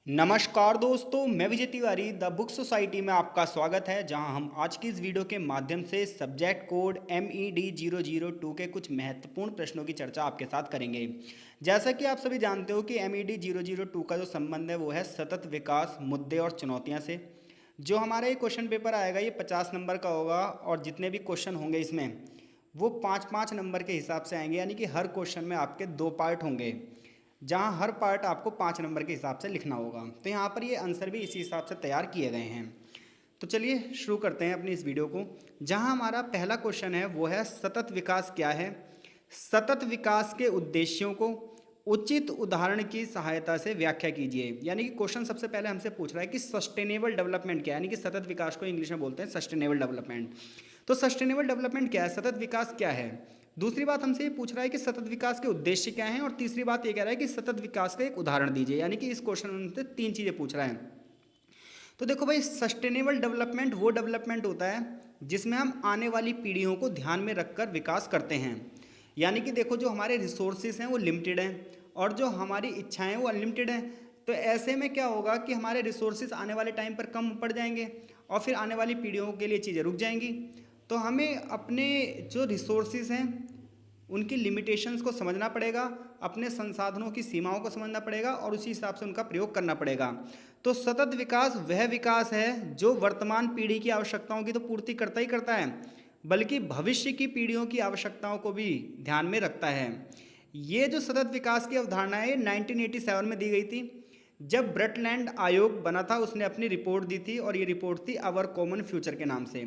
नमस्कार दोस्तों, मैं Vijay Tiwari the book society में आपका स्वागत है। जहां हम आज की इस वीडियो के माध्यम से सब्जेक्ट कोड MED 002 के कुछ महत्वपूर्ण प्रश्नों की चर्चा आपके साथ करेंगे। जैसा कि आप सभी जानते हो कि MED 002 का जो संबंध है वो है सतत विकास, मुद्दे और चुनौतियां से। जो हमारा ये क्वेश्चन पेपर आएगा ये 50 नंबर का होगा और जितने भी क्वेश्चन होंगे इसमें वो 5-5 नंबर के हिसाब से आएंगे, यानी कि हर क्वेश्चन में आपके 2 पार्ट होंगे जहां हर पार्ट आपको 5 नंबर के हिसाब से लिखना होगा। तो यहाँ पर ये आंसर भी इसी हिसाब से तैयार किए गए हैं। तो चलिए शुरू करते हैं अपनी इस वीडियो को। जहां हमारा पहला क्वेश्चन है वो है सतत विकास क्या है। सतत विकास के उद्देश्यों को उचित उदाहरण की सहायता से व्याख्या कीजिए। यानी कि क्वेश्चन सबसे पहले हमसे पूछ रहा है कि सस्टेनेबल डेवलपमेंट क्या है, यानी कि सतत विकास को इंग्लिश में बोलते हैं सस्टेनेबल डेवलपमेंट। तो सस्टेनेबल डेवलपमेंट क्या है, सतत विकास क्या है। दूसरी बात हमसे ये पूछ रहा है कि सतत विकास के उद्देश्य क्या हैं, और तीसरी बात ये कह रहा है कि सतत विकास का एक उदाहरण दीजिए। यानी कि इस क्वेश्चन में हमसे 3 चीज़ें पूछ रहा है। तो देखो भाई, सस्टेनेबल डेवलपमेंट वो डेवलपमेंट होता है जिसमें हम आने वाली पीढ़ियों को ध्यान में रखकर विकास करते हैं। यानी कि देखो, जो हमारे रिसोर्सेज हैं वो लिमिटेड हैं और जो हमारी इच्छाएं हैं वो अनलिमिटेड हैं। तो ऐसे में क्या होगा कि हमारे रिसोर्सेज आने वाले टाइम पर कम पड़ जाएंगे और फिर आने वाली पीढ़ियों के लिए चीज़ें रुक जाएंगी। तो हमें अपने जो रिसोर्सेज हैं उनकी लिमिटेशंस को समझना पड़ेगा, अपने संसाधनों की सीमाओं को समझना पड़ेगा और उसी हिसाब से उनका प्रयोग करना पड़ेगा। तो सतत विकास वह विकास है जो वर्तमान पीढ़ी की आवश्यकताओं की तो पूर्ति करता ही करता है, बल्कि भविष्य की पीढ़ियों की आवश्यकताओं को भी ध्यान में रखता है। ये जो सतत विकास की अवधारणा है 1987 में दी गई थी। जब ब्रटलैंड आयोग बना था उसने अपनी रिपोर्ट दी थी और ये रिपोर्ट थी आवर कॉमन फ्यूचर के नाम से।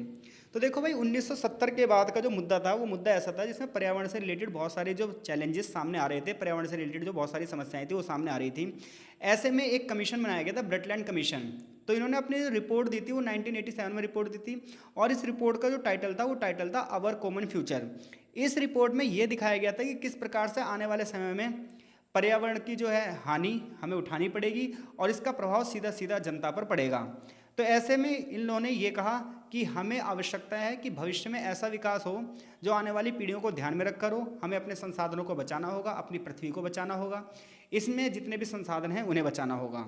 तो देखो भाई, 1970 के बाद का जो मुद्दा था वो मुद्दा ऐसा था जिसमें पर्यावरण से रिलेटेड बहुत सारे जो चैलेंजेस सामने आ रहे थे, पर्यावरण से रिलेटेड जो बहुत सारी समस्याएं थी वो सामने आ रही थी। ऐसे में एक कमीशन बनाया गया था, ब्रटलैंड कमीशन। तो इन्होंने अपनी जो रिपोर्ट दी थी वो 1987 में रिपोर्ट दी थी और इस रिपोर्ट का जो टाइटल था वो टाइटल था आवर कॉमन फ्यूचर। इस रिपोर्ट में ये दिखाया गया था कि किस प्रकार से आने वाले समय में पर्यावरण की जो है हानि हमें उठानी पड़ेगी और इसका प्रभाव सीधा सीधा जनता पर पड़ेगा। तो ऐसे में इन लोगों ने ये कहा कि हमें आवश्यकता है कि भविष्य में ऐसा विकास हो जो आने वाली पीढ़ियों को ध्यान में रखकर हो। हमें अपने संसाधनों को बचाना होगा, अपनी पृथ्वी को बचाना होगा, इसमें जितने भी संसाधन हैं उन्हें बचाना होगा।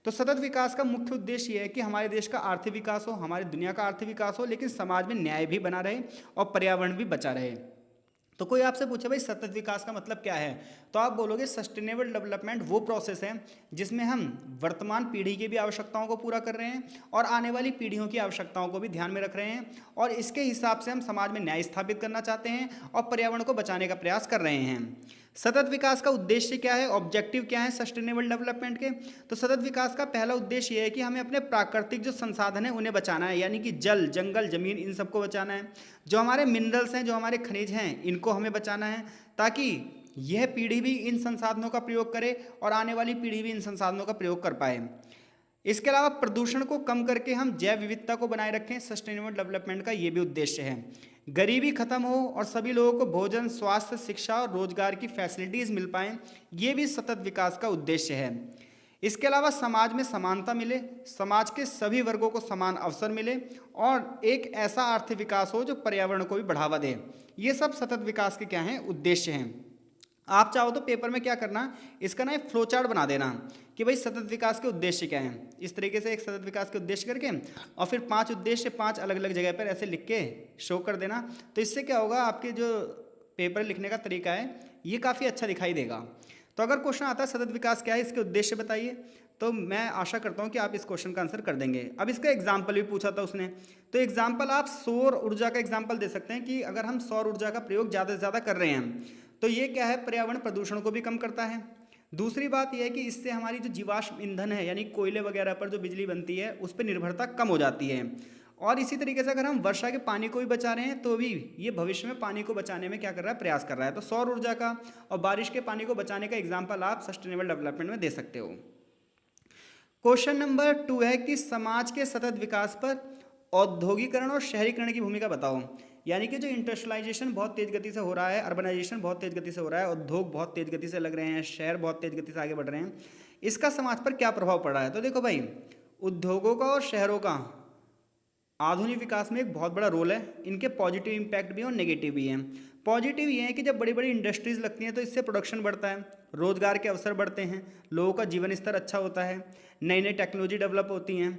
तो सतत विकास का मुख्य उद्देश्य ये है कि हमारे देश का आर्थिक विकास हो, हमारी दुनिया का आर्थिक विकास हो, लेकिन समाज में न्याय भी बना रहे और पर्यावरण भी बचा रहे। तो कोई आपसे पूछे भाई सतत विकास का मतलब क्या है, तो आप बोलोगे सस्टेनेबल डेवलपमेंट वो प्रोसेस है जिसमें हम वर्तमान पीढ़ी की भी आवश्यकताओं को पूरा कर रहे हैं और आने वाली पीढ़ियों की आवश्यकताओं को भी ध्यान में रख रहे हैं और इसके हिसाब से हम समाज में न्याय स्थापित करना चाहते हैं और पर्यावरण को बचाने का प्रयास कर रहे हैं। सतत विकास का उद्देश्य क्या है, ऑब्जेक्टिव क्या है सस्टेनेबल डेवलपमेंट के। तो सतत विकास का पहला उद्देश्य यह है कि हमें अपने प्राकृतिक जो संसाधन है उन्हें बचाना है, यानी कि जल, जंगल, जमीन, इन सबको बचाना है। जो हमारे मिनरल्स हैं, जो हमारे खनिज हैं, इनको हमें बचाना है ताकि यह पीढ़ी भी इन संसाधनों का प्रयोग करे और आने वाली पीढ़ी भी इन संसाधनों का प्रयोग कर पाए। इसके अलावा प्रदूषण को कम करके हम जैव विविधता को बनाए रखें, सस्टेनेबल डेवलपमेंट का ये भी उद्देश्य है। गरीबी खत्म हो और सभी लोगों को भोजन, स्वास्थ्य, शिक्षा और रोजगार की फैसिलिटीज मिल पाएं, ये भी सतत विकास का उद्देश्य है। इसके अलावा समाज में समानता मिले, समाज के सभी वर्गों को समान अवसर मिले और एक ऐसा आर्थिक विकास हो जो पर्यावरण को भी बढ़ावा दे। ये सब सतत विकास के क्या हैं, उद्देश्य हैं। आप चाहो तो पेपर में क्या करना, इसका ना एक फ्लो चार्ट बना देना कि भाई सतत विकास के उद्देश्य क्या हैं। इस तरीके से एक सतत विकास के उद्देश्य करके और फिर 5 उद्देश्य 5 अलग अलग जगह पर ऐसे लिख के शो कर देना। तो इससे क्या होगा, आपके जो पेपर लिखने का तरीका है ये काफ़ी अच्छा दिखाई देगा। तो अगर क्वेश्चन आता है सतत विकास क्या है, इसके उद्देश्य बताइए, तो मैं आशा करता हूँ कि आप इस क्वेश्चन का आंसर कर देंगे। अब इसका एग्जाम्पल भी पूछा था उसने, तो एग्जाम्पल आप सौर ऊर्जा का एग्जाम्पल दे सकते हैं कि अगर हम सौर ऊर्जा का प्रयोग ज़्यादा से ज़्यादा कर रहे हैं तो ये क्या है, पर्यावरण प्रदूषण को भी कम करता है। दूसरी बात यह है कि इससे हमारी जो जीवाश्म ईंधन है यानी कोयले वगैरह पर जो बिजली बनती है उस पर निर्भरता कम हो जाती है। और इसी तरीके से अगर हम वर्षा के पानी को भी बचा रहे हैं तो भी ये भविष्य में पानी को बचाने में क्या कर रहा है, प्रयास कर रहा है। तो सौर ऊर्जा का और बारिश के पानी को बचाने का एग्जाम्पल आप सस्टेनेबल डेवलपमेंट में दे सकते हो। क्वेश्चन नंबर 2 है कि समाज के सतत विकास पर औद्योगिकरण और शहरीकरण की भूमिका बताओ। यानी कि जो इंडस्ट्रियलाइजेशन बहुत तेज गति से हो रहा है, अर्बनाइजेशन बहुत तेज गति से हो रहा है, उद्योग बहुत तेज गति से लग रहे हैं, शहर बहुत तेज गति से आगे बढ़ रहे हैं, इसका समाज पर क्या प्रभाव पड़ रहा है। तो देखो भाई, उद्योगों का और शहरों का आधुनिक विकास में एक बहुत बड़ा रोल है। इनके पॉजिटिव इम्पैक्ट भी और नेगेटिव भी हैं। पॉजिटिव ये है कि जब बड़ी बड़ी इंडस्ट्रीज़ लगती हैं तो इससे प्रोडक्शन बढ़ता है, रोजगार के अवसर बढ़ते हैं, लोगों का जीवन स्तर अच्छा होता है, नई नई टेक्नोलॉजी डेवलप होती हैं,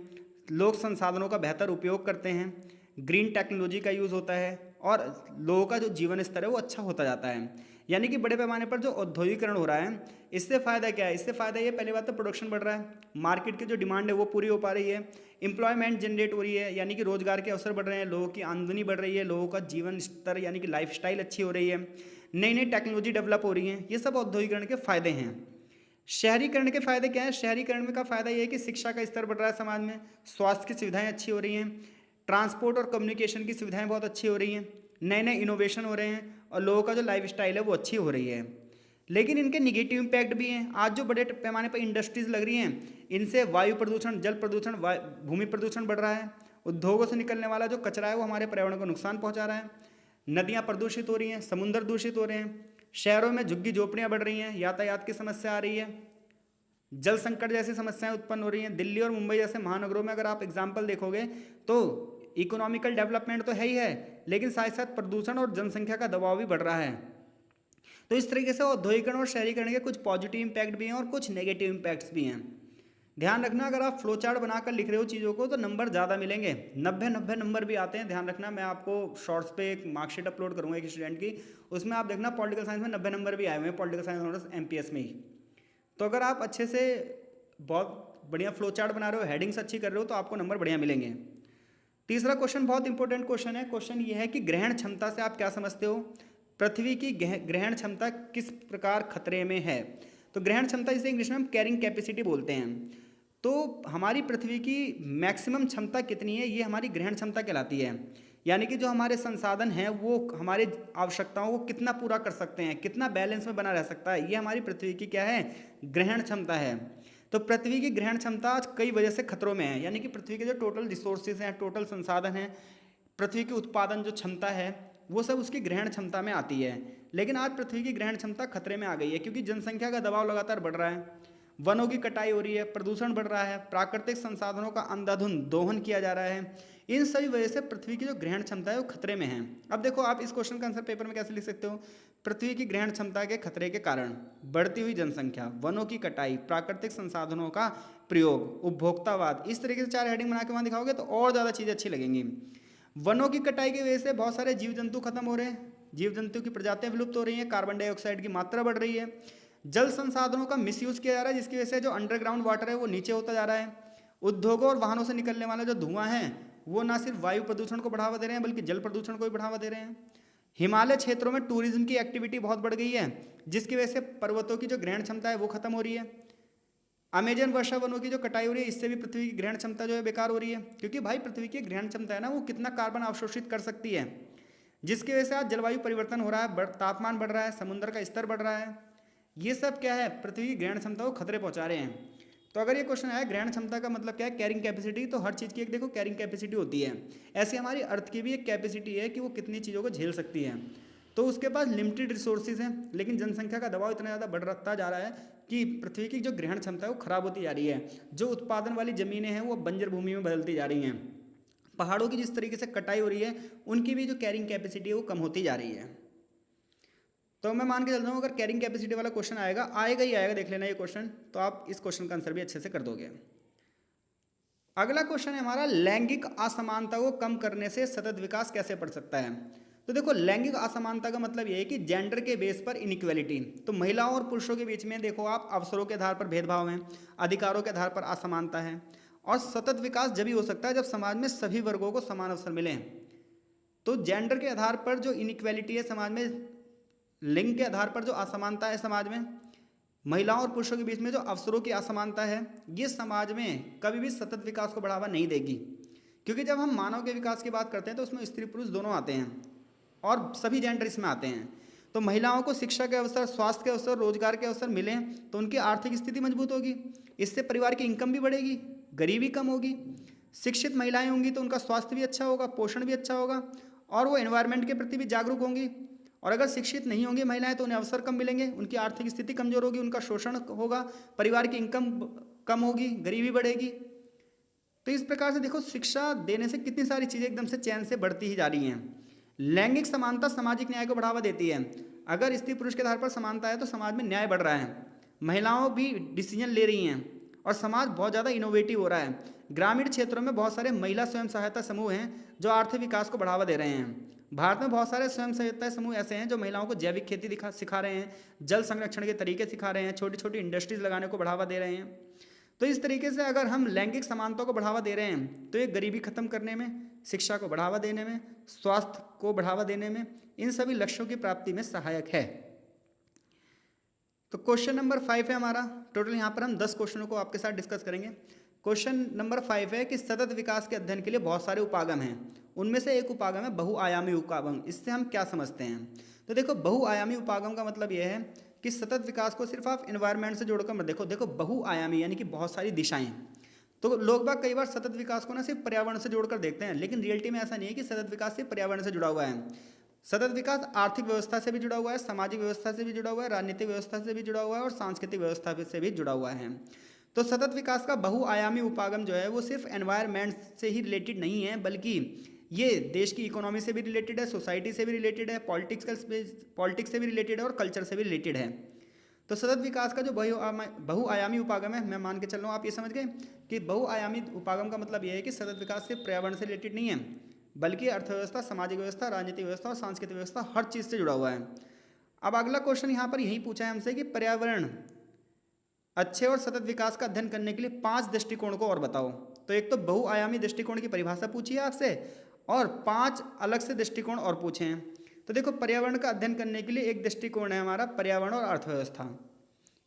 लोग संसाधनों का बेहतर उपयोग करते हैं, ग्रीन टेक्नोलॉजी का यूज़ होता है और लोगों का जो जीवन स्तर है वो अच्छा होता जाता है। यानी कि बड़े पैमाने पर जो औद्योगिकरण हो रहा है, इससे फ़ायदा क्या है? इससे फ़ायदा ये, पहली बात तो प्रोडक्शन बढ़ रहा है, मार्केट की जो डिमांड है वो पूरी हो पा रही है, एम्प्लॉयमेंट जनरेट हो रही है, यानी कि रोजगार के अवसर बढ़ रहे हैं, लोगों की आमदनी बढ़ रही है, लोगों का जीवन स्तर यानी कि लाइफस्टाइल अच्छी हो रही है, नई नई टेक्नोलॉजी डेवलप हो रही है। ये सब औद्योगिकरण के फायदे हैं। शहरीकरण के फायदे क्या है? शहरीकरण में का फायदा ये है कि शिक्षा का स्तर बढ़ रहा है समाज में, स्वास्थ्य की सुविधाएं अच्छी हो रही हैं, ट्रांसपोर्ट और कम्युनिकेशन की सुविधाएं बहुत अच्छी हो रही हैं, नए नए इनोवेशन हो रहे हैं और लोगों का जो लाइफ स्टाइल है वो अच्छी हो रही है। लेकिन इनके निगेटिव इम्पैक्ट भी हैं। आज जो बड़े पैमाने पर इंडस्ट्रीज लग रही हैं, इनसे वायु प्रदूषण, जल प्रदूषण, भूमि प्रदूषण बढ़ रहा है, उद्योगों से निकलने वाला जो कचरा है वो हमारे पर्यावरण को नुकसान पहुंचा रहा है, नदियां प्रदूषित हो रही हैं, समुद्र दूषित हो रहे हैं, शहरों में झुग्गी झोपड़ियां बढ़ रही हैं, यातायात की समस्या आ रही है, जल संकट जैसी समस्याएं उत्पन्न हो रही हैं। दिल्ली और मुंबई जैसे महानगरों में अगर आप एग्जाम्पल देखोगे तो इकोनॉमिकल डेवलपमेंट तो है ही है, लेकिन साथ साथ प्रदूषण और जनसंख्या का दबाव भी बढ़ रहा है। तो इस तरीके से औद्योगिकरण और शहरीकरण के कुछ पॉजिटिव इंपैक्ट भी हैं और कुछ नेगेटिव इंपैक्ट्स भी हैं। ध्यान रखना, अगर आप फ्लो चार्ट बनाकर लिख रहे हो चीज़ों को तो नंबर ज़्यादा मिलेंगे, 90 नंबर भी आते हैं। ध्यान रखना, मैं आपको शॉर्ट्स पे एक मार्कशीट अपलोड करूँगा एक स्टूडेंट की, उसमें आप देखना पॉलिटिकल साइंस में 90 नंबर भी आए हुए हैं, पॉलिटिकल साइंस ऑनर्स MPS में ही। तो अगर आप अच्छे से बहुत बढ़िया फ्लो चार्ट बना रहे हो, हेडिंग्स अच्छी कर रहे हो, तो आपको नंबर बढ़िया मिलेंगे। तीसरा क्वेश्चन बहुत इंपॉर्टेंट क्वेश्चन है। क्वेश्चन ये है कि ग्रहण क्षमता से आप क्या समझते हो? पृथ्वी की ग्रहण क्षमता किस प्रकार खतरे में है? तो ग्रहण क्षमता, इसे इंग्लिश में हम कैरिंग कैपेसिटी बोलते हैं। तो हमारी पृथ्वी की मैक्सिमम क्षमता कितनी है, ये हमारी ग्रहण क्षमता कहलाती है। यानी कि जो हमारे संसाधन हैं वो हमारे आवश्यकताओं को कितना पूरा कर सकते हैं, कितना बैलेंस में बना रह सकता है, ये हमारी पृथ्वी की क्या है? ग्रहण क्षमता है। तो पृथ्वी की ग्रहण क्षमता आज कई वजह से खतरों में है। यानी कि पृथ्वी के जो टोटल रिसोर्सेज हैं, टोटल संसाधन हैं, पृथ्वी की उत्पादन जो क्षमता है वो सब उसकी ग्रहण क्षमता में आती है। लेकिन आज पृथ्वी की ग्रहण क्षमता खतरे में आ गई है, क्योंकि जनसंख्या का दबाव लगातार बढ़ रहा है, वनों की कटाई हो रही है, प्रदूषण बढ़ रहा है, प्राकृतिक संसाधनों का अंधाधुंध दोहन किया जा रहा है। इन सभी वजह से पृथ्वी की जो ग्रहण क्षमता है वो खतरे में है। अब देखो, आप इस क्वेश्चन का आंसर पेपर में कैसे लिख सकते हो? पृथ्वी की ग्रहण क्षमता के खतरे के कारण बढ़ती हुई जनसंख्या, वनों की कटाई, प्राकृतिक संसाधनों का प्रयोग, उपभोक्तावाद, इस तरीके से 4 हेडिंग बना के वहाँ दिखाओगे तो और ज़्यादा चीज़ें अच्छी लगेंगी। वनों की कटाई की वजह से बहुत सारे जीव जंतु खत्म हो रहे हैं, जीव जंतु की प्रजातियां विलुप्त हो रही हैं, कार्बन डाइऑक्साइड की मात्रा बढ़ रही है, जल संसाधनों का मिसयूज किया जा रहा है, जिसकी वजह से जो अंडरग्राउंड वाटर है वो नीचे होता जा रहा है, उद्योगों और वाहनों से निकलने वाला जो धुआं है वो ना सिर्फ वायु प्रदूषण को बढ़ावा दे रहे हैं बल्कि जल प्रदूषण को भी बढ़ावा दे रहे हैं। हिमालय क्षेत्रों में टूरिज्म की एक्टिविटी बहुत बढ़ गई है, जिसकी वजह से पर्वतों की जो ग्रहण क्षमता है वो खत्म हो रही है। अमेजन वर्षा वनों की जो कटाई हो रही है, इससे भी पृथ्वी की ग्रहण क्षमता जो है बेकार हो रही है, क्योंकि भाई पृथ्वी की ग्रहण क्षमता है ना वो कितना कार्बन अवशोषित कर सकती है, जिसकी वजह से आज जलवायु परिवर्तन हो रहा है, तापमान बढ़ रहा है, समुद्र का स्तर बढ़ रहा है। ये सब क्या है? पृथ्वी की ग्रहण क्षमता को खतरे पहुंचा रहे हैं। तो अगर ये क्वेश्चन आया ग्रहण क्षमता का मतलब क्या है, कैरिंग कैपेसिटी, तो हर चीज़ की एक देखो कैरिंग कैपेसिटी होती है। ऐसे हमारी अर्थ की भी एक कैपेसिटी है कि वो कितनी चीज़ों को झेल सकती है। तो उसके पास लिमिटेड रिसोर्सेज हैं, लेकिन जनसंख्या का दबाव इतना ज़्यादा बढ़ता जा रहा है कि पृथ्वी की जो ग्रहण क्षमता है वो खराब होती जा रही है। जो उत्पादन वाली ज़मीनें हैं वो बंजर भूमि में बदलती जा रही हैं, पहाड़ों की जिस तरीके से कटाई हो रही है उनकी भी जो कैरिंग कैपेसिटी है वो कम होती जा रही है। तो मैं मान के चलता हूँ अगर कैरिंग कैपेसिटी वाला क्वेश्चन आएगा, आएगा ही आएगा, देख लेना ये क्वेश्चन, तो आप इस क्वेश्चन का आंसर भी अच्छे से कर दोगे। अगला क्वेश्चन है हमारा, लैंगिक असमानता को कम करने से सतत विकास कैसे बढ़ सकता है? तो देखो, लैंगिक असमानता का मतलब ये है कि जेंडर के बेस पर इनइक्वालिटी। तो महिलाओं और पुरुषों के बीच में देखो आप, अवसरों के आधार पर भेदभाव है, अधिकारों के आधार पर असमानता है, और सतत विकास जब ही हो सकता है जब समाज में सभी वर्गों को समान अवसर मिले। तो जेंडर के आधार पर जो इनइक्वालिटी है समाज में, लिंग के आधार पर जो असमानता है समाज में, महिलाओं और पुरुषों के बीच में जो अवसरों की असमानता है, ये समाज में कभी भी सतत विकास को बढ़ावा नहीं देगी। क्योंकि जब हम मानव के विकास की बात करते हैं तो उसमें स्त्री पुरुष दोनों आते हैं और सभी जेंडर इसमें आते हैं। तो महिलाओं को शिक्षा के अवसर, स्वास्थ्य के अवसर, रोजगार के अवसर मिलें तो उनकी आर्थिक स्थिति मजबूत होगी, इससे परिवार की इनकम भी बढ़ेगी, गरीबी कम होगी। शिक्षित महिलाएं होंगी तो उनका स्वास्थ्य भी अच्छा होगा, पोषण भी अच्छा होगा, और वो एनवायरनमेंट के प्रति भी जागरूक होंगी। और अगर शिक्षित नहीं होंगी महिलाएं तो उन्हें अवसर कम मिलेंगे, उनकी आर्थिक स्थिति कमजोर होगी, उनका शोषण होगा, परिवार की इनकम कम होगी, गरीबी बढ़ेगी। तो इस प्रकार से देखो, शिक्षा देने से कितनी सारी चीज़ें एकदम से चैन से बढ़ती ही जा रही हैं। लैंगिक समानता सामाजिक न्याय को बढ़ावा देती है। अगर स्त्री पुरुष के आधार पर समानता है तो समाज में न्याय बढ़ रहा है, महिलाओं भी डिसीजन ले रही हैं और समाज बहुत ज़्यादा इनोवेटिव हो रहा है। ग्रामीण क्षेत्रों में बहुत सारे महिला स्वयं सहायता समूह हैं जो आर्थिक विकास को बढ़ावा दे रहे हैं। भारत में बहुत सारे स्वयं सहायता समूह ऐसे हैं जो महिलाओं को जैविक खेती सिखा रहे हैं, जल संरक्षण के तरीके सिखा रहे हैं, छोटी छोटी इंडस्ट्रीज लगाने को बढ़ावा दे रहे हैं। तो इस तरीके से अगर हम लैंगिक समानता को बढ़ावा दे रहे हैं तो ये गरीबी खत्म करने में, शिक्षा को बढ़ावा देने में, स्वास्थ्य को बढ़ावा देने में, इन सभी लक्ष्यों की प्राप्ति में सहायक है। तो क्वेश्चन नंबर 5 है हमारा। टोटल यहाँ पर हम 10 क्वेश्चनों को आपके साथ डिस्कस करेंगे। क्वेश्चन नंबर 5 है कि सतत विकास के अध्ययन के लिए बहुत सारे उपागम हैं, उनमें से एक उपागम है बहुआयामी उपागम। इससे हम क्या समझते हैं? तो देखो, बहुआयामी उपागम का मतलब यह है कि सतत विकास को सिर्फ आप एनवायरनमेंट से जोड़कर मत देखो बहुआयामी यानी कि बहुत सारी दिशाएं। तो लोग बाग कई बार सतत विकास को ना सिर्फ पर्यावरण से जोड़कर देखते हैं, लेकिन रियलिटी में ऐसा नहीं है कि सतत विकास सिर्फ पर्यावरण से जुड़ा हुआ है। सतत विकास आर्थिक व्यवस्था से भी जुड़ा हुआ है, सामाजिक व्यवस्था से भी जुड़ा हुआ है, राजनीतिक व्यवस्था से भी जुड़ा हुआ है और सांस्कृतिक व्यवस्था से भी जुड़ा हुआ है। तो सतत विकास का बहुआयामी उपागम जो है वो सिर्फ एनवायरनमेंट से ही रिलेटेड नहीं है, बल्कि ये देश की इकोनॉमी से भी रिलेटेड है, सोसाइटी से भी रिलेटेड है, पॉलिटिक्स से भी रिलेटेड है और कल्चर से भी रिलेटेड है। तो सतत विकास का जो बहुआयामी उपागम है, मैं मान के चल रहा हूँ आप ये समझ गए कि बहुआयामी उपागम का मतलब ये है कि सतत विकास सिर्फ पर्यावरण से रिलेटेड नहीं है, बल्कि अर्थव्यवस्था, सामाजिक व्यवस्था, राजनीतिक व्यवस्था और सांस्कृतिक व्यवस्था हर चीज़ से जुड़ा हुआ है। अब अगला क्वेश्चन यहाँ पर यही पूछा है हमसे कि पर्यावरण अच्छे और सतत विकास का अध्ययन करने के लिए 5 दृष्टिकोण को और बताओ। तो एक तो बहुआयामी दृष्टिकोण की परिभाषा पूछी है आपसे और 5 अलग से दृष्टिकोण और पूछे हैं। तो देखो, पर्यावरण का अध्ययन करने के लिए एक दृष्टिकोण है हमारा पर्यावरण और अर्थव्यवस्था।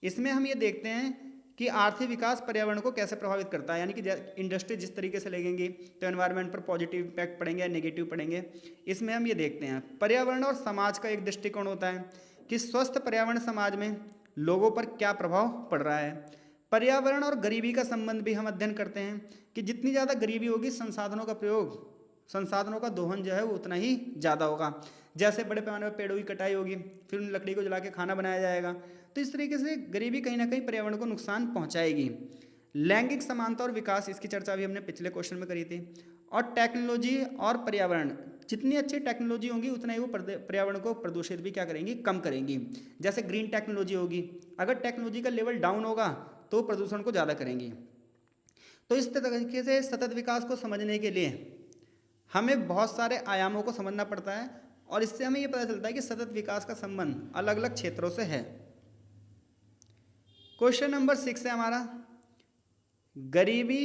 इसमें हम ये देखते हैं कि आर्थिक विकास पर्यावरण को कैसे प्रभावित करता है, यानी कि इंडस्ट्री जिस तरीके से लगेंगी तो एनवायरनमेंट पर पॉजिटिव इम्पैक्ट पड़ेंगे या नेगेटिव पड़ेंगे। इसमें हम ये देखते हैं पर्यावरण और समाज का एक दृष्टिकोण होता है कि स्वस्थ पर्यावरण समाज में लोगों पर क्या प्रभाव पड़ रहा है। पर्यावरण और गरीबी का संबंध भी हम अध्ययन करते हैं कि जितनी ज़्यादा गरीबी होगी संसाधनों का प्रयोग, संसाधनों का दोहन जो है वो उतना ही ज़्यादा होगा। जैसे बड़े पैमाने पर पेड़ों की कटाई होगी, फिर उन लकड़ी को जला के खाना बनाया जाएगा, तो इस तरीके से गरीबी कहीं ना कहीं पर्यावरण को नुकसान पहुंचाएगी। लैंगिक समानता और विकास, इसकी चर्चा भी हमने पिछले क्वेश्चन में करी थी। और टेक्नोलॉजी और पर्यावरण, जितनी अच्छी टेक्नोलॉजी होगी उतना ही वो पर्यावरण को प्रदूषित भी क्या करेंगी, कम करेंगी। जैसे ग्रीन टेक्नोलॉजी होगी, अगर टेक्नोलॉजी का लेवल डाउन होगा तो प्रदूषण को ज़्यादा करेंगी। तो इस तरीके से सतत विकास को समझने के लिए हमें बहुत सारे आयामों को समझना पड़ता है और इससे हमें ये पता चलता है कि सतत विकास का संबंध अलग अलग क्षेत्रों से है। क्वेश्चन नंबर 6 है हमारा, गरीबी,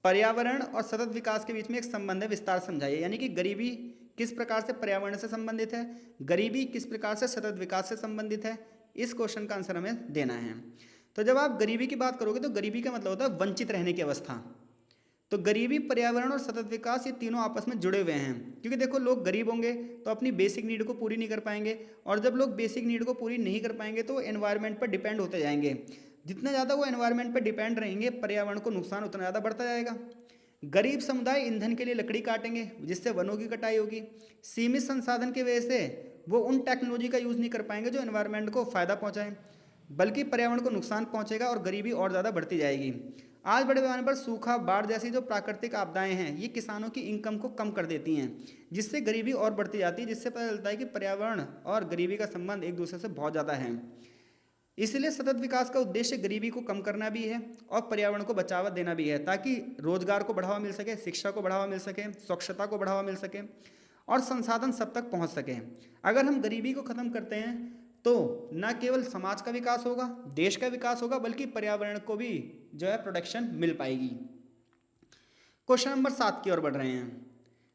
पर्यावरण और सतत विकास के बीच में एक संबंध है, विस्तार समझाइए। यानी कि गरीबी किस प्रकार से पर्यावरण से संबंधित है, गरीबी किस प्रकार से सतत विकास से संबंधित है, इस क्वेश्चन का आंसर हमें देना है। तो जब आप गरीबी की बात करोगे तो गरीबी का मतलब होता है वंचित रहने की अवस्था। तो गरीबी, पर्यावरण और सतत विकास ये तीनों आपस में जुड़े हुए हैं, क्योंकि देखो लोग गरीब होंगे तो अपनी बेसिक नीड को पूरी नहीं कर पाएंगे, और जब लोग बेसिक नीड को पूरी नहीं कर पाएंगे तो एनवायरनमेंट पर डिपेंड होते जाएंगे। जितना ज़्यादा वो एनवायरनमेंट पर डिपेंड रहेंगे पर्यावरण को नुकसान उतना ज़्यादा बढ़ता जाएगा। गरीब समुदाय ईंधन के लिए लकड़ी काटेंगे जिससे वनों की कटाई होगी। सीमित संसाधन की वजह से वो उन टेक्नोलॉजी का यूज़ नहीं कर पाएंगे जो एनवायरनमेंट को फ़ायदा पहुँचाएँ, बल्कि पर्यावरण को नुकसान पहुँचेगा और गरीबी और ज़्यादा बढ़ती जाएगी। आज बड़े पैमाने पर सूखा, बाढ़ जैसी जो प्राकृतिक आपदाएं हैं ये किसानों की इनकम को कम कर देती हैं, जिससे गरीबी और बढ़ती जाती है, जिससे पता चलता है कि पर्यावरण और गरीबी का संबंध एक दूसरे से बहुत ज़्यादा है। इसलिए सतत विकास का उद्देश्य गरीबी को कम करना भी है और पर्यावरण को बढ़ावा देना भी है, ताकि रोजगार को बढ़ावा मिल सके, शिक्षा को बढ़ावा मिल सके, स्वच्छता को बढ़ावा मिल सके और संसाधन सब तक पहुँच सके। अगर हम गरीबी को ख़त्म करते हैं तो न केवल समाज का विकास होगा, देश का विकास होगा, बल्कि पर्यावरण को भी जो है प्रोटेक्शन मिल पाएगी। क्वेश्चन नंबर 7 की ओर बढ़ रहे हैं।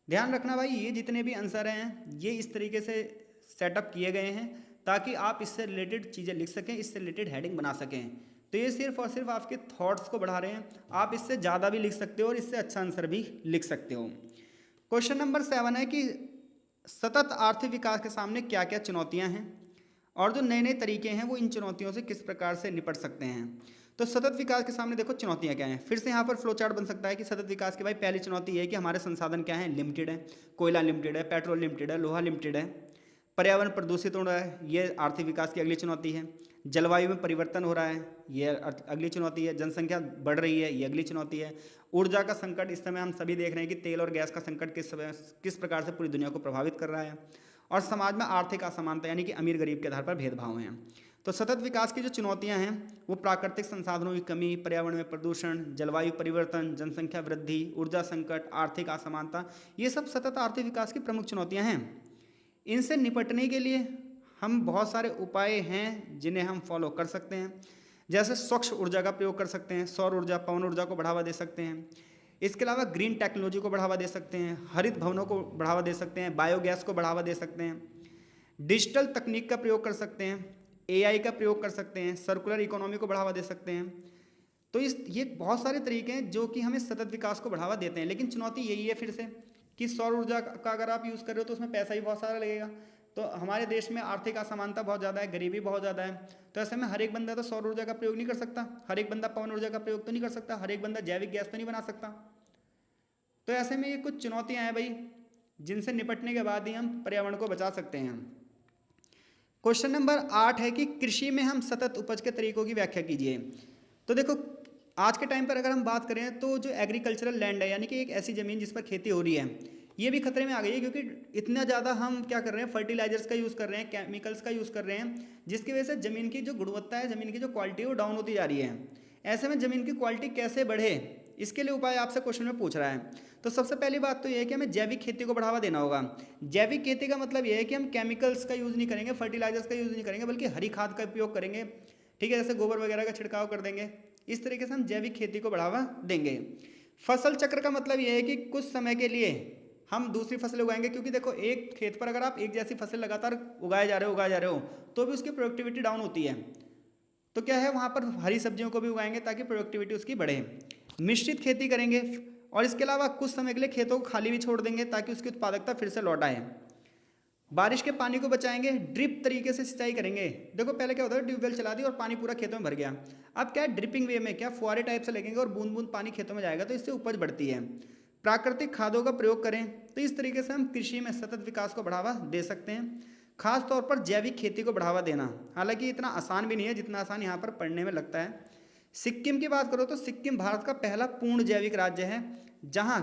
ध्यान रखना भाई, ये जितने भी आंसर हैं ये इस तरीके से सेटअप किए गए हैं ताकि आप इससे रिलेटेड चीज़ें लिख सकें, इससे रिलेटेड हेडिंग बना सकें। तो ये सिर्फ और सिर्फ आपके थॉट्स को बढ़ा रहे हैं, आप इससे ज़्यादा भी लिख सकते हो और इससे अच्छा आंसर भी लिख सकते हो। क्वेश्चन नंबर 7 है कि सतत आर्थिक विकास के सामने क्या क्या चुनौतियाँ हैं और जो नए नए तरीके हैं वो इन चुनौतियों से किस प्रकार से निपट सकते हैं। तो सतत विकास के सामने देखो चुनौतियां क्या हैं। फिर से यहाँ पर फ्लो चार्ट बन सकता है कि सतत विकास की भाई पहली चुनौती है कि हमारे संसाधन क्या हैं, लिमिटेड है। कोयला लिमिटेड है, पेट्रोल लिमिटेड है, लोहा लिमिटेड है, पर्यावरण प्रदूषित हो रहा है, ये आर्थिक विकास की अगली चुनौती है। जलवायु में परिवर्तन हो रहा है, ये अगली चुनौती है। जनसंख्या बढ़ रही है, ये अगली चुनौती है। ऊर्जा का संकट, इस समय हम सभी देख रहे हैं कि तेल और गैस का संकट किस प्रकार से पूरी दुनिया को प्रभावित कर रहा है। और समाज में आर्थिक असमानता यानी कि अमीर गरीब के आधार पर भेदभाव हैं। तो सतत विकास की जो चुनौतियां हैं वो प्राकृतिक संसाधनों की कमी, पर्यावरण में प्रदूषण, जलवायु परिवर्तन, जनसंख्या वृद्धि, ऊर्जा संकट, आर्थिक असमानता, ये सब सतत आर्थिक विकास की प्रमुख चुनौतियां हैं। इनसे निपटने के लिए हम बहुत सारे उपाय हैं जिन्हें हम फॉलो कर सकते हैं। जैसे स्वच्छ ऊर्जा का प्रयोग कर सकते हैं, सौर ऊर्जा, पवन ऊर्जा को बढ़ावा दे सकते हैं। इसके अलावा ग्रीन टेक्नोलॉजी को बढ़ावा दे सकते हैं, हरित भवनों को बढ़ावा दे सकते हैं, बायोगैस को बढ़ावा दे सकते हैं, डिजिटल तकनीक का प्रयोग कर सकते हैं, एआई का प्रयोग कर सकते हैं, सर्कुलर इकोनॉमी को बढ़ावा दे सकते हैं। तो ये बहुत सारे तरीके हैं जो कि हमें सतत विकास को बढ़ावा देते हैं। लेकिन चुनौती यही है फिर से कि सौर ऊर्जा का अगर आप यूज़ कर रहे हो तो उसमें पैसा भी बहुत सारा लगेगा। तो हमारे देश में आर्थिक असमानता बहुत ज़्यादा है, गरीबी बहुत ज़्यादा है। तो ऐसे में हर एक बंदा तो सौर ऊर्जा का प्रयोग नहीं कर सकता, हर एक बंदा पवन ऊर्जा का प्रयोग तो नहीं कर सकता, हर एक बंदा जैविक गैस तो नहीं बना सकता। तो ऐसे में ये कुछ चुनौतियाँ हैं भाई, जिनसे निपटने के बाद ही हम पर्यावरण को बचा सकते हैं। क्वेश्चन नंबर 8 है कि कृषि में हम सतत उपज के तरीकों की व्याख्या कीजिए। तो देखो, आज के टाइम पर अगर हम बात करें तो जो एग्रीकल्चरल लैंड है यानी कि एक ऐसी ज़मीन जिस पर खेती हो रही है, ये भी खतरे में आ गई है। क्योंकि इतना ज़्यादा हम क्या कर रहे हैं, फर्टिलाइजर्स का यूज़ कर रहे हैं, केमिकल्स का यूज़ कर रहे हैं, जिसकी वजह से ज़मीन की जो गुणवत्ता है, ज़मीन की जो क्वालिटी है वो डाउन होती जा रही है। ऐसे में ज़मीन की क्वालिटी कैसे बढ़े, इसके लिए उपाय आपसे क्वेश्चन में पूछ रहा है। तो सबसे पहली बात तो ये है कि हमें जैविक खेती को बढ़ावा देना होगा। जैविक खेती का मतलब ये है कि हम केमिकल्स का यूज़ नहीं करेंगे, फर्टिलाइजर्स का यूज़ नहीं करेंगे, बल्कि हरी खाद का उपयोग करेंगे। ठीक है, जैसे गोबर वगैरह का छिड़काव कर देंगे। इस तरीके से हम जैविक खेती को बढ़ावा देंगे। फसल चक्र का मतलब ये है कि कुछ समय के लिए हम दूसरी फसल उगाएंगे। क्योंकि देखो, एक खेत पर अगर आप एक जैसी फसल लगातार उगाए जा रहे हो तो भी उसकी प्रोडक्टिविटी डाउन होती है। तो क्या है, वहाँ पर हरी सब्जियों को भी उगाएंगे ताकि प्रोडक्टिविटी उसकी बढ़े। मिश्रित खेती करेंगे और इसके अलावा कुछ समय के लिए खेतों को खाली भी छोड़ देंगे ताकि उसकी उत्पादकता फिर से लौट आए। बारिश के पानी को बचाएंगे, ड्रिप तरीके से सिंचाई करेंगे। देखो, पहले क्या होता है, ट्यूबवेल चला दी और पानी पूरा खेतों में भर गया। अब क्या है, ड्रिपिंग वे में क्या फुहारे टाइप से लगेंगे और बूंद बूंद पानी खेतों में जाएगा, तो इससे उपज बढ़ती है। प्राकृतिक खादों का प्रयोग करें। तो इस तरीके से हम कृषि में सतत विकास को बढ़ावा दे सकते हैं। खास तौर पर जैविक खेती को बढ़ावा देना, हालांकि इतना आसान भी नहीं है जितना आसान यहाँ पर पढ़ने में लगता है। सिक्किम की बात करो तो सिक्किम भारत का पहला पूर्ण जैविक राज्य है जहाँ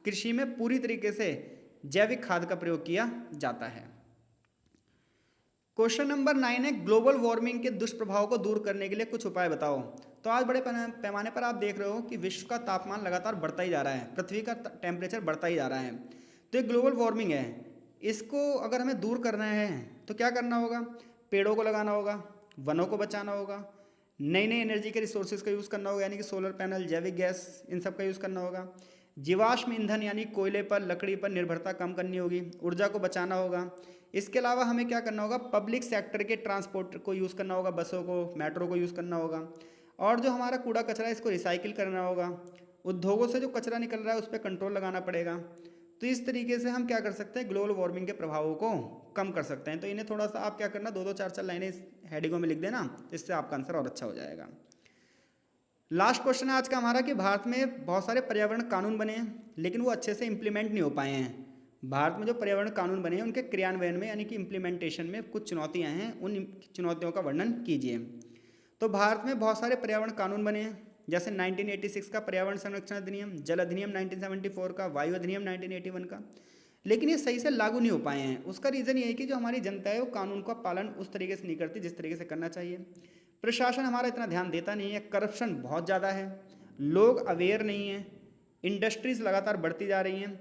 कृषि में पूरी तरीके से जैविक खाद का प्रयोग किया जाता है। क्वेश्चन नंबर 9 है, ग्लोबल वार्मिंग के दुष्प्रभाव को दूर करने के लिए कुछ उपाय बताओ। तो आज बड़े पैमाने पर आप देख रहे हो कि विश्व का तापमान लगातार बढ़ता ही जा रहा है, पृथ्वी का टेम्परेचर बढ़ता ही जा रहा है। तो ये ग्लोबल वार्मिंग है, इसको अगर हमें दूर करना है तो क्या करना होगा, पेड़ों को लगाना होगा, वनों को बचाना होगा, नई नई एनर्जी के रिसोर्सेज का यूज़ करना होगा यानी कि सोलर पैनल, जैविक गैस, इन सब का यूज़ करना होगा। जीवाश्म ईंधन यानी कोयले पर, लकड़ी पर निर्भरता कम करनी होगी, ऊर्जा को बचाना होगा। इसके अलावा हमें क्या करना होगा, पब्लिक सेक्टर के ट्रांसपोर्ट को यूज़ करना होगा, बसों को, मेट्रो को यूज़ करना होगा। और जो हमारा कूड़ा कचरा है इसको रिसाइकिल करना होगा। उद्योगों से जो कचरा निकल रहा है उस पर कंट्रोल लगाना पड़ेगा। तो इस तरीके से हम क्या कर सकते हैं, ग्लोबल वार्मिंग के प्रभावों को कम कर सकते हैं। तो इन्हें थोड़ा सा आप क्या करना, 2-2 4-4 लाइनें इस हेडिंगों में लिख देना, इससे आपका आंसर और अच्छा हो जाएगा। लास्ट क्वेश्चन है आज का हमारा कि भारत में बहुत सारे पर्यावरण कानून बने हैं लेकिन वो अच्छे से इम्प्लीमेंट नहीं हो पाए हैं। भारत में जो पर्यावरण कानून बने हैं उनके क्रियान्वयन में यानी कि इम्प्लीमेंटेशन में कुछ चुनौतियां हैं, उन चुनौतियों का वर्णन कीजिए। तो भारत में बहुत सारे पर्यावरण कानून बने हैं, जैसे 1986 का पर्यावरण संरक्षण अधिनियम, जल अधिनियम 1974 का, वायु अधिनियम 1981 का, लेकिन ये सही से लागू नहीं हो पाए हैं। उसका रीज़न ये है कि जो हमारी जनता है वो कानून का पालन उस तरीके से नहीं करती जिस तरीके से करना चाहिए। प्रशासन हमारा इतना ध्यान देता नहीं है, करप्शन बहुत ज़्यादा है, लोग अवेयर नहीं हैं, इंडस्ट्रीज़ लगातार बढ़ती जा रही हैं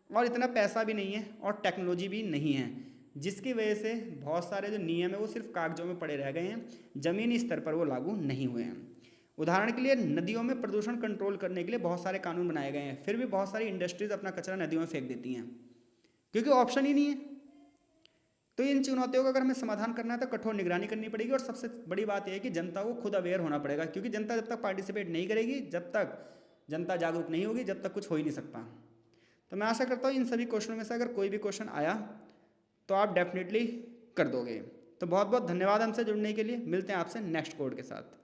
और इतना पैसा भी नहीं है और टेक्नोलॉजी भी नहीं है, जिसकी वजह से बहुत सारे जो नियम है वो सिर्फ कागजों में पड़े रह गए हैं, ज़मीनी स्तर पर वो लागू नहीं हुए हैं। उदाहरण के लिए नदियों में प्रदूषण कंट्रोल करने के लिए बहुत सारे कानून बनाए गए हैं, फिर भी बहुत सारी इंडस्ट्रीज़ अपना कचरा नदियों में फेंक देती हैं क्योंकि ऑप्शन ही नहीं है। तो इन चुनौतियों का अगर हमें समाधान करना है तो कठोर निगरानी करनी पड़ेगी और सबसे बड़ी बात यह है कि जनता को खुद अवेयर होना पड़ेगा, क्योंकि जनता जब तक पार्टिसिपेट नहीं करेगी, जब तक जनता जागरूक नहीं होगी, जब तक कुछ हो ही नहीं सकता। तो मैं आशा करता हूँ इन सभी क्वेश्चनों में से अगर कोई भी क्वेश्चन आया तो आप डेफिनेटली कर दोगे। तो बहुत बहुत धन्यवाद हमसे जुड़ने के लिए, मिलते हैं आपसे नेक्स्ट कोड के साथ।